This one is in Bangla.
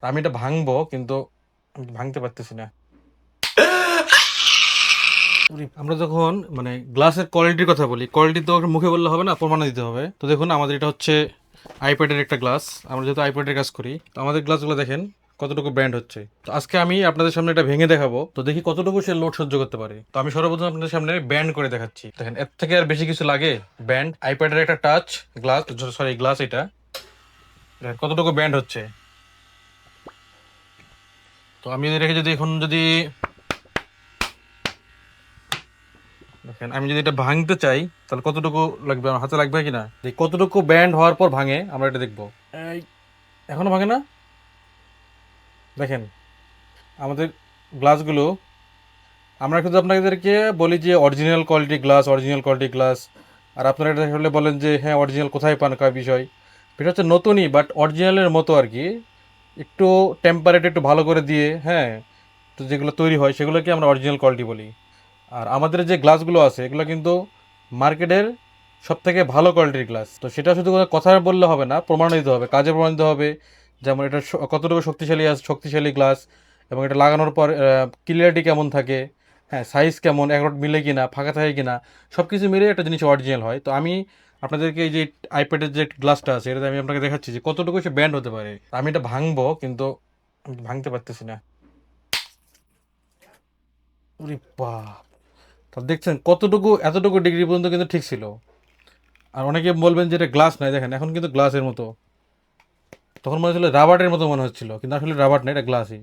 আমি এটা ভাঙবো, কিন্তু আমি ভাঙতে পারতেছি না। আমরা যখন মানে গ্লাসের কোয়ালিটির কথা বলি, কোয়ালিটি তো মুখে বললে হবে না, প্রমাণ দিতে হবে। তো দেখুন, আমাদের এটা হচ্ছে আইপ্যাডের একটা গ্লাস। আমরা যেহেতু আইপ্যাডের কাজ করি, তো আমাদের গ্লাসগুলো দেখেন কতটুকু ব্র্যান্ড হচ্ছে। তো আজকে আমি আপনাদের সামনে এটা ভেঙে দেখাবো, তো দেখি কতটুকু সে লোড সহ্য করতে পারে। তো আমি সর্বপ্রথম আপনাদের সামনে ব্যান্ড করে দেখাচ্ছি। দেখেন, এর থেকে আর বেশি কিছু লাগে? ব্যান্ড আইপ্যাডের একটা টাচ গ্লাস, সরি গ্লাস, এটা দেখেন কতটুকু ব্যান্ড হচ্ছে। তো আমি যদি রেখে যদি এখন যদি দেখেন, আমি যদি এটা ভাঙতে চাই তাহলে কতটুকু লাগবে, আমার হাতে লাগবে কিনা, যে কতটুকু ব্যান্ড হওয়ার পর ভাঙে আমরা এটা দেখবো। এই, এখনো ভাঙে না। দেখেন আমাদের গ্লাসগুলো, আমরা কিন্তু আপনাদেরকে বলি যে original quality glass, original quality glass. আর আপনারা এটা আসলে বলেন যে হ্যাঁ অরিজিনাল কোথায় পান, কয় বিষয়। এটা হচ্ছে নতুনই, বাট অরিজিনালের মতো আর কি। একটু টেম্পারেট একটু ভালো করে দিয়ে, হ্যাঁ, তো যেগুলো তৈরি হয় সেগুলোকে আমরা অরিজিনাল কোয়ালিটি বলি। আর আমাদের যে গ্লাসগুলো আছে এগুলো কিন্তু মার্কেটের সব থেকে ভালো কোয়ালিটির গ্লাস। তো সেটা শুধু কথা বললে হবে না, প্রমাণ দিতে হবে, কাজে প্রমাণ দিতে হবে। যেমন এটা কতটুকু শক্তিশালী আছে, শক্তিশালী গ্লাস, এবং এটা লাগানোর পর ক্লিয়ারিটি কেমন থাকে, হ্যাঁ, সাইজ কেমন, এক রড মিলে কিনা, ফাঁকা থাকে কিনা, সব কিছু মিলে একটা জিনিস অরিজিনাল হয়। তো আমি আপনাদেরকে এই যে আইপ্যাডের যে গ্লাসটা আছে এটাতে আমি আপনাকে দেখাচ্ছি যে কতটুকু সে ব্যান্ড হতে পারে। আমি এটা ভাঙবো, কিন্তু আমি ভাঙতে পারতেছি না। ওরে বাপ! তো দেখছেন কতটুকু, এতটুকু ডিগ্রি পর্যন্ত কিন্তু ঠিক ছিল। আর অনেকে বলবেন যে এটা গ্লাস নয়, দেখেন এখন কিন্তু গ্লাসের মতো। তখন মনে হচ্ছিল রাবারের মতো মনে হচ্ছিল, কিন্তু আসলে রাবার না, এটা গ্লাসই।